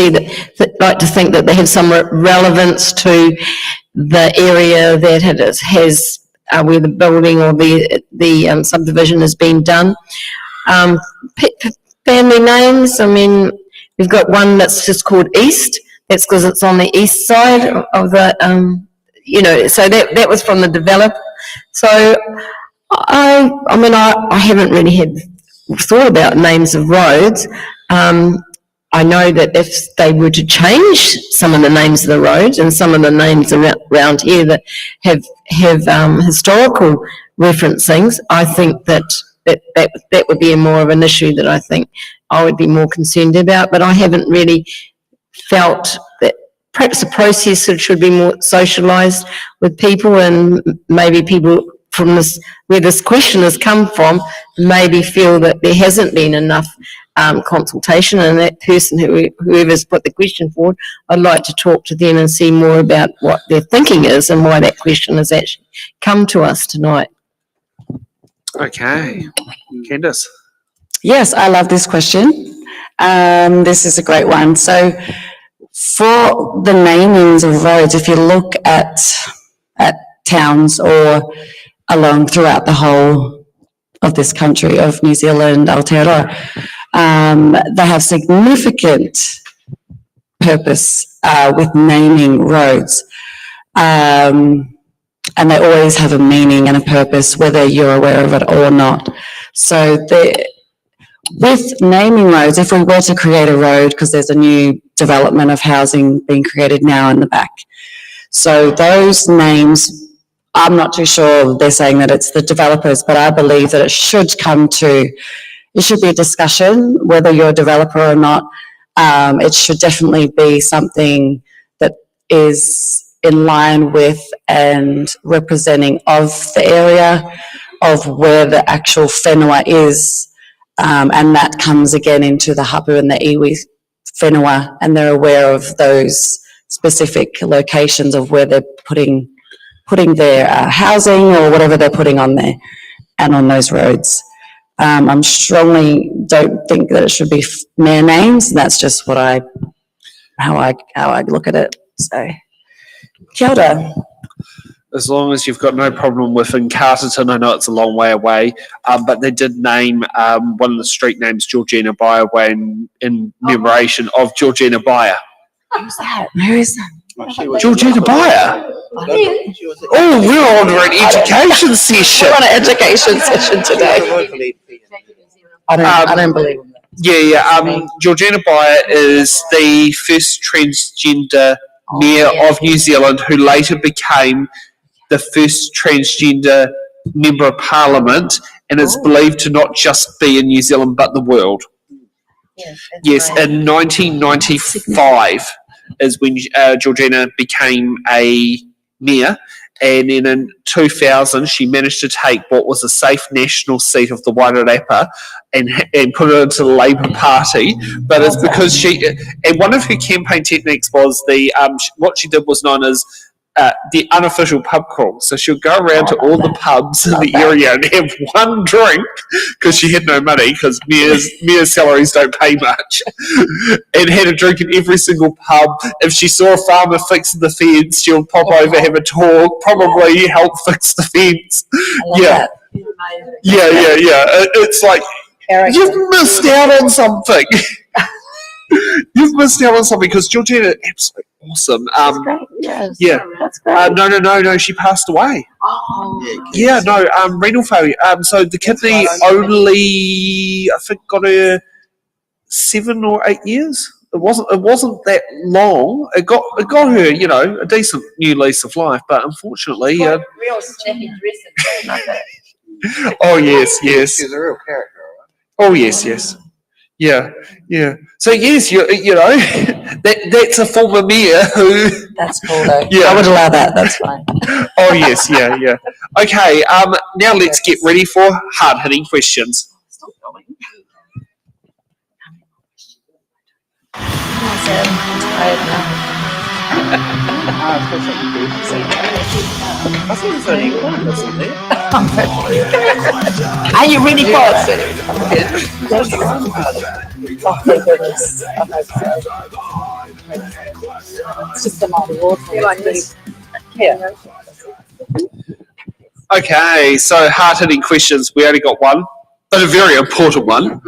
like to think that they have some relevance to the area that it has where the building or the subdivision has been done. Family names, I mean, we've got one that's just called East. That's because it's on the east side of the, so that was from the developer. So I haven't really had thought about names of roads. I know that if they were to change some of the names of the roads and some of the names around here that have historical referencings, I think that would be more of an issue that I think I would be more concerned about. But I haven't really felt that perhaps the process should be more socialised with people, and maybe people from this, where this question has come from, maybe feel that there hasn't been enough consultation, and that person, whoever's put the question forward, I'd like to talk to them and see more about what their thinking is and why that question has actually come to us tonight. Okay. Candice. Yes, I love this question. This is a great one. So for the namings of roads, if you look at towns or along throughout the whole of this country, of New Zealand, Aotearoa, they have significant purpose with naming roads. And they always have a meaning and a purpose, whether you're aware of it or not. So with naming roads, if we were to create a road, because there's a new development of housing being created now in the back. So those names, I'm not too sure they're saying that it's the developers, but I believe that it should be a discussion, whether you're a developer or not. It should definitely be something that is in line with and representing of the area of where the actual whenua is, and that comes again into the hapu and the iwi whenua, and they're aware of those specific locations of where they're putting their housing or whatever they're putting on there and on those roads. I'm strongly don't think that it should be mere names, and that's just what how I look at it. So, kia ora. As long as you've got no problem with in Carterton, I know it's a long way away, but they did name one of the street names Georgina Bayer Way in commemoration of Georgina Bayer. Who's that? Who is that? Georgina Bayer? Oh, we're on an education session. We're on an education session today. I don't believe in that. Yeah. Georgina Bayer is the first transgender mayor of New Zealand, who later became the first transgender member of parliament, and is believed to not just be in New Zealand but the world. Yes, in 1995 is when Georgina became a mayor, and then in 2000 she managed to take what was a safe national seat of the Wairarapa and put it into the Labour Party. But it's because and one of her campaign techniques was what she did was known as the unofficial pub crawl. So she'll go around to all the pubs in the area and have one drink, because she had no money, because mayor's salaries don't pay much, and had a drink in every single pub. If she saw a farmer fixing the fence, she'll pop over, have a talk, probably help fix the fence. Yeah. It's like, you've missed out on something. You've missed out on something, because Georgina, absolutely awesome. That's great. Yes. Yeah. That's great. No, she passed away. Oh. Yeah, no, renal failure. So the kidney only, I think, got her 7 or 8 years. It wasn't that long. It got her, a decent new lease of life, but unfortunately, Real snappy dressing. oh yes. She's a real character, right? Oh yes. Yeah. So yes, that's a former mayor who. That's cool though. Yeah. I would allow that. That's fine. Oh yes, yeah. Okay, now let's get ready for hard-hitting questions. Are you ready for it? Oh my goodness. It's just a lot of water. Yeah. Okay, so hard-hitting questions. We only got one, but a very important one.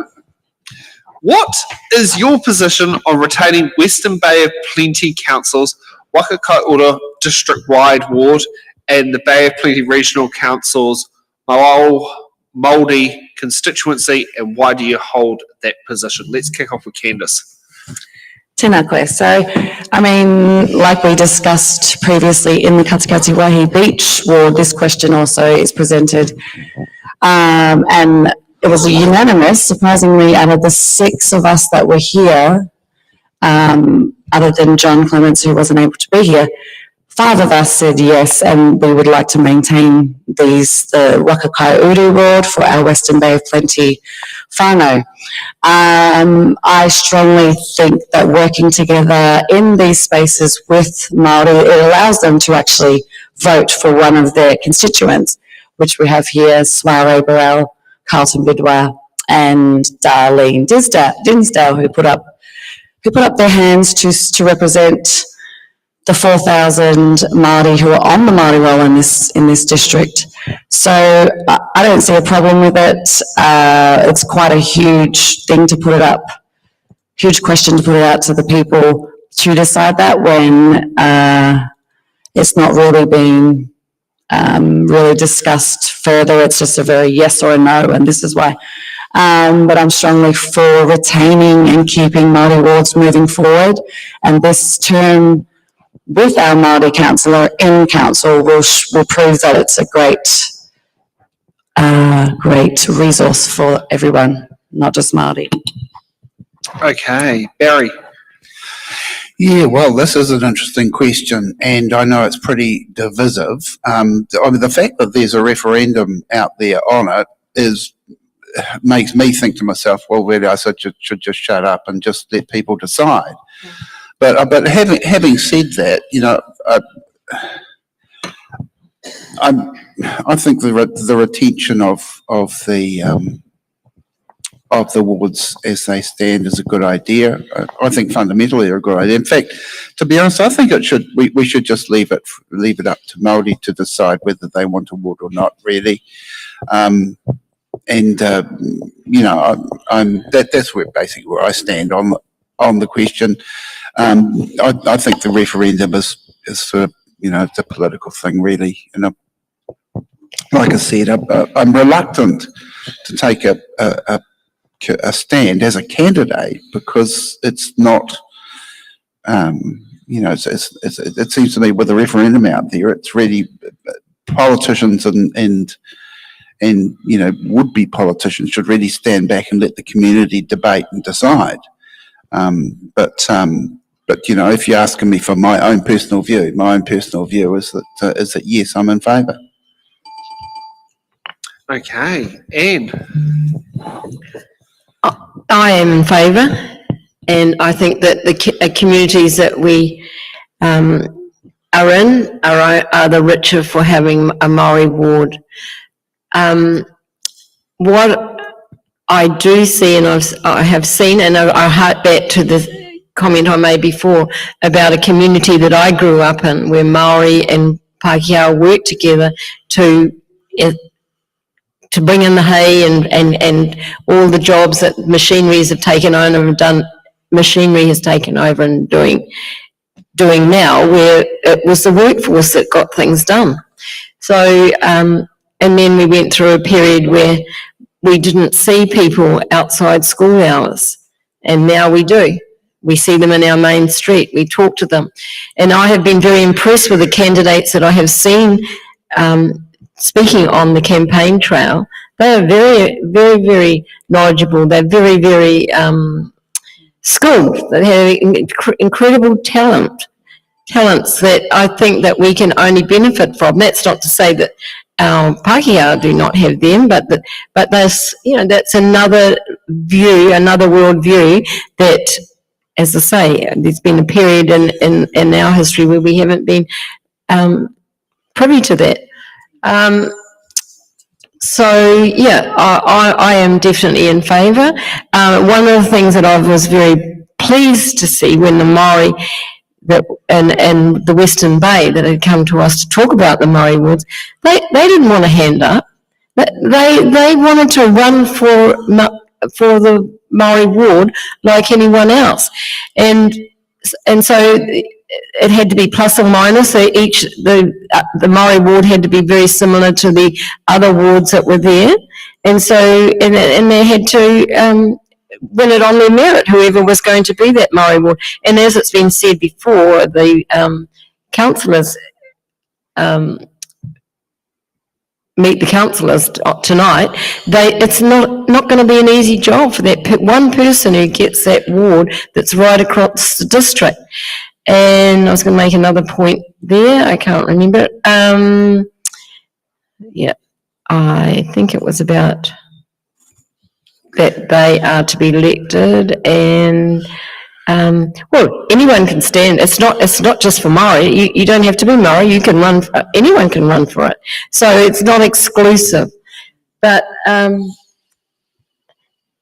What is your position on retaining Western Bay of Plenty Council's Whakakaora district-wide ward and the Bay of Plenty Regional Council's Māori constituency, and why do you hold that position? Let's kick off with Candice. Tēnā koe. So, like we discussed previously in the Katikati War Beach ward, this question also is presented. And it was unanimous, surprisingly, out of the 6 of us that were here, other than John Clements, who wasn't able to be here, 5 of us said yes, and we would like to maintain the Whakakaiuru ward for our Western Bay of Plenty whānau. I strongly think that working together in these spaces with Māori, it allows them to actually vote for one of their constituents, which we have here, Sware Burrell, Carlton Bidwell, and Darlene Dinsdale, who put up their hands to represent the 4,000 Māori who are on the Māori roll in this district. So I don't see a problem with it. It's quite a huge thing to put it up, huge question to put it out to the people to decide that when it's not really being really discussed further. It's just a very yes or a no, and this is why. But I'm strongly for retaining and keeping Māori wards moving forward, and this term with our Māori councillor in council will prove that it's a great resource for everyone, not just Māori. Okay, Barry. Yeah, well, this is an interesting question, and I know it's pretty divisive. I mean, the fact that there's a referendum out there on it makes me think to myself, well, really, I should just shut up and just let people decide. But having said that, you know, I think the retention of the wards as they stand is a good idea. I think fundamentally a good idea. In fact, to be honest, I think we should just leave it up to Māori to decide whether they want a ward or not, really. You know, that's basically where I stand on the question. I think the referendum is sort of, you know, it's a political thing, really. And like I said, I'm reluctant to take a stand as a candidate because it's not, you know, it seems to me with the referendum out there, it's really politicians and you know, would-be politicians should really stand back and let the community debate and decide. But you know, if you're asking me for my own personal view is that yes, I'm in favour. Okay, Anne. I am in favour, and I think that the communities that we are in are the richer for having a Māori ward. What I do see, and I have seen, and I hark back to the comment I made before about a community that I grew up in, where Māori and Pākehā work together to bring in the hay and all the jobs that machinery has taken over and doing now, where it was the workforce that got things done. So, and then we went through a period where we didn't see people outside school hours, and now we do. We see them in our main street, we talk to them. And I have been very impressed with the candidates that I have seen speaking on the campaign trail. They are very, very, very knowledgeable. They're very, very skilled. They have incredible talents that I think that we can only benefit from. That's not to say that our Pākehā do not have them, but there's, you know, that's another view, another world view that, as I say, there's been a period in our history where we haven't been privy to that. So yeah, I am definitely in favour. One of the things that I was very pleased to see when the Māori and the Western Bay that had come to us to talk about the Māori wards, they didn't want a hand up. They wanted to run for the Māori ward like anyone else, and so it had to be plus or minus. So the Māori ward had to be very similar to the other wards that were there, and so and they had to win it on their merit, whoever was going to be that Māori ward. And as it's been said before, the councillors meet the councillors tonight. It's not going to be an easy job for that one person who gets that ward that's right across the district. And I was going to make another point there. I can't remember. Yeah, I think it was about that they are to be elected, and well, anyone can stand. It's not just for Maori. You don't have to be Maori. You can run. Anyone can run for it. So it's not exclusive. But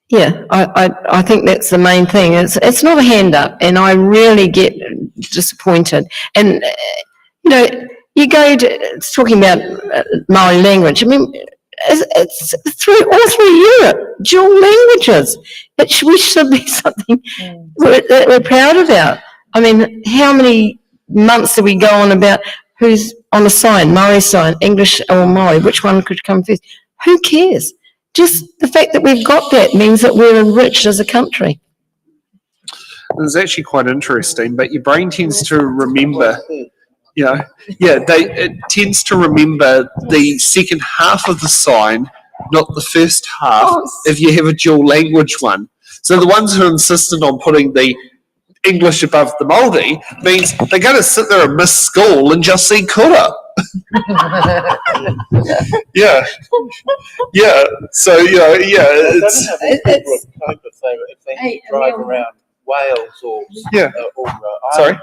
yeah, I think that's the main thing. It's not a hand up, and I really get disappointed. And you know, you go to it's talking about Maori language. I mean, it's through all through Europe, dual languages. We should be something that we're proud about. I mean, how many months do we go on about who's on a sign, Maori sign, English or Maori, which one could come first? Who cares? Just the fact that we've got that means that we're enriched as a country. It's actually quite interesting, but your brain tends to remember, it tends to remember the second half of the sign, not the first half, if you have a dual language one. So the ones who insisted on putting the English above the Māori means they're going to sit there and miss school and just see kura. Yeah. So it's. If they drive around Wales or Sorry.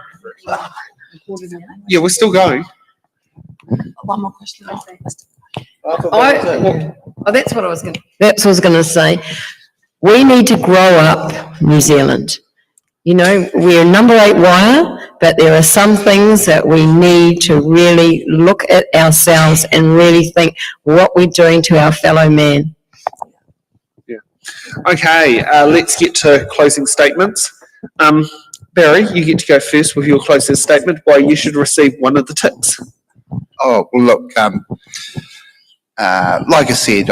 Yeah, we're still going. One more question. That's what I was going. That's what I was going to say. We need to grow up, New Zealand. You know, we're number 8 wire, but there are some things that we need to really look at ourselves and really think what we're doing to our fellow man. Yeah. Okay, let's get to closing statements. Barry, you get to go first with your closing statement, why you should receive one of the ticks. Oh, well, look, like I said,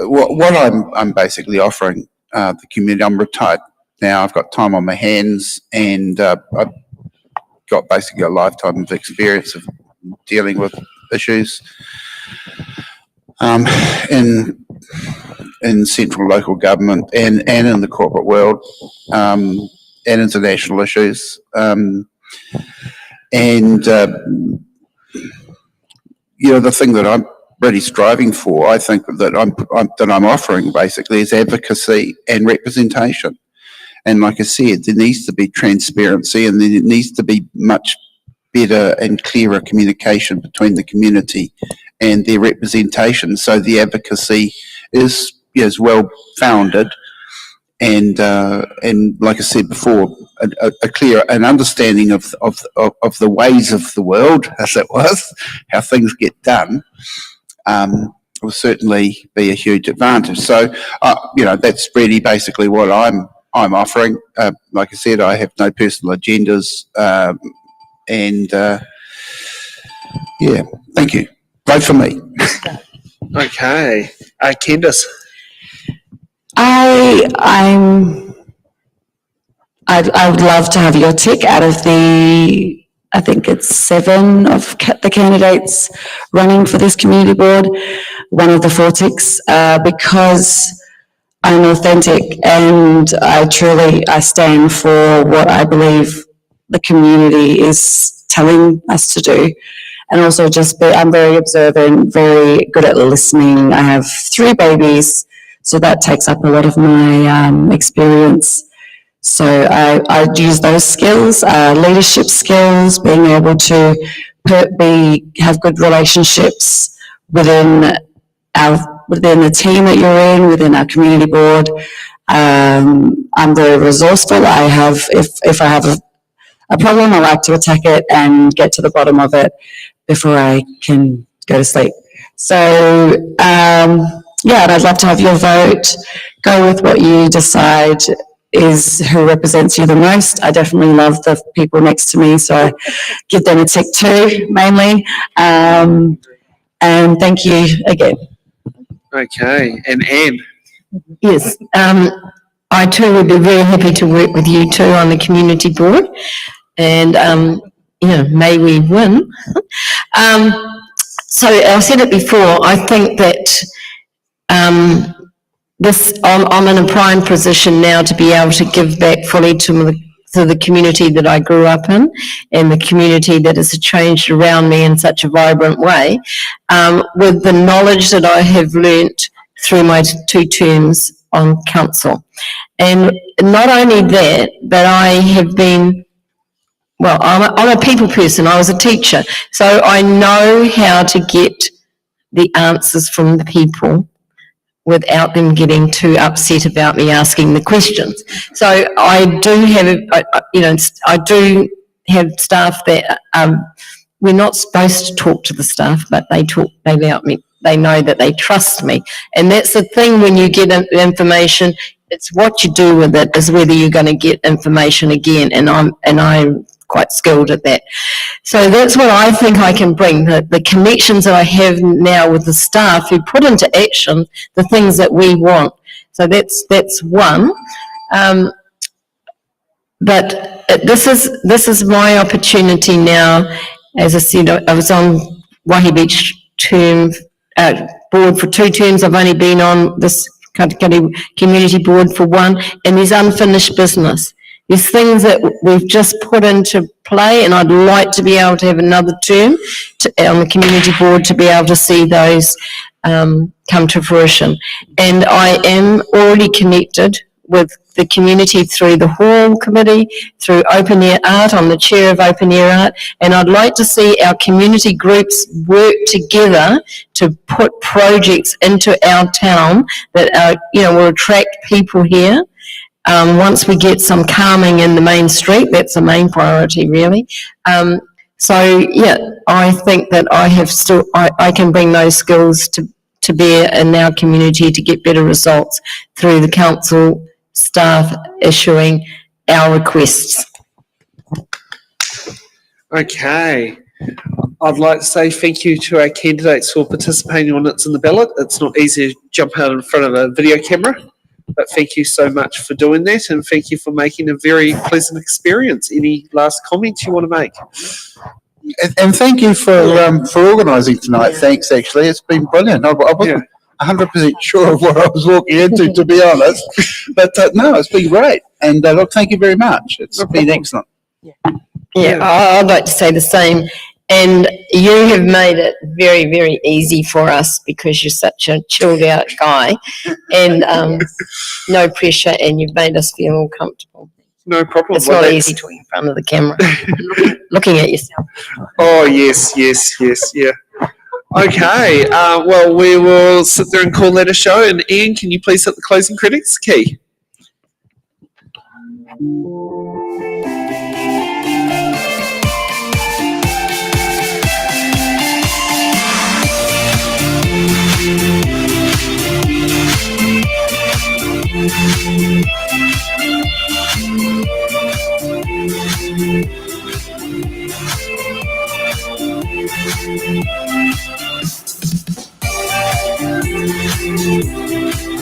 what I'm basically offering the community, I'm retired now, I've got time on my hands, and I've got basically a lifetime of experience of dealing with issues in central local government and in the corporate world, and international issues. The thing that I'm really striving for, I think that I'm offering basically is advocacy and representation. And like I said, there needs to be transparency, and there needs to be much better and clearer communication between the community and their representation. So the advocacy is well founded, and like I said before, a clear an understanding of the ways of the world, as it was, how things get done, will certainly be a huge advantage. So that's really basically what I'm offering. Like I said, I have no personal agendas, thank you. Vote for me. Okay, Candice. I would love to have your tick out of the, I think it's 7 of the candidates running for this community board, one of the 4 ticks, because I'm authentic, and I stand for what I believe the community is telling us to do. And also I'm very observant, very good at listening. I have 3 babies, so that takes up a lot of my experience. So I use those skills, leadership skills, being able to have good relationships within the team that you're in, within our community board. I'm very resourceful. If I have a problem, I like to attack it and get to the bottom of it before I can go to sleep. So, and I'd love to have your vote. Go with what you decide is who represents you the most. I definitely love the people next to me, so I give them a tick too, mainly. And thank you again. Okay, and Anne. Yes, I too would be very happy to work with you too on the community board, and may we win. So I said it before, I think that I'm in a prime position now to be able to give back fully to to the community that I grew up in and the community that has changed around me in such a vibrant way, with the knowledge that I have learnt through my 2 terms on council. And not only that, but I have been, well, I'm a people person. I was a teacher, so I know how to get the answers from the people without them getting too upset about me asking the questions. So I do have, I do have staff that, we're not supposed to talk to the staff, but they about me. They know that they trust me. And that's the thing when you get information, it's what you do with it is whether you're going to get information again. And I'm quite skilled at that. So that's what I think I can bring, the connections that I have now with the staff who put into action the things that we want. So that's one. But this is my opportunity now. As I said, I was on Waihi Beach board for 2 terms. I've only been on this Katikati Community Board for 1, and there's unfinished business. There's things that we've just put into play, and I'd like to be able to have another term on the community board to be able to see those come to fruition. And I am already connected with the community through the Hall Committee, through Open Air Art. I'm the chair of Open Air Art, and I'd like to see our community groups work together to put projects into our town that are, will attract people here. Once we get some calming in the main street, that's the main priority, really. So, yeah, I think that I can bring those skills to bear in our community to get better results through the council staff issuing our requests. Okay. I'd like to say thank you to our candidates for participating on It's in the Ballot. It's not easy to jump out in front of a video camera, but thank you so much for doing that, and thank you for making a very pleasant experience. Any last comments you want to make? And thank you for organising tonight. Thanks, actually. It's been brilliant. I wasn't 100% sure of what I was walking into, to be honest. But no, it's been great. And look, thank you very much. It's been excellent. Yeah, I'd like to say the same. And you have made it very, very easy for us because you're such a chilled out guy and no pressure, and you've made us feel all comfortable. No problem. It's not easy talking in front of the camera, looking at yourself. Oh, yes, yeah. Okay, well, we will sit there and call that a show. And Ian, can you please hit the closing credits key?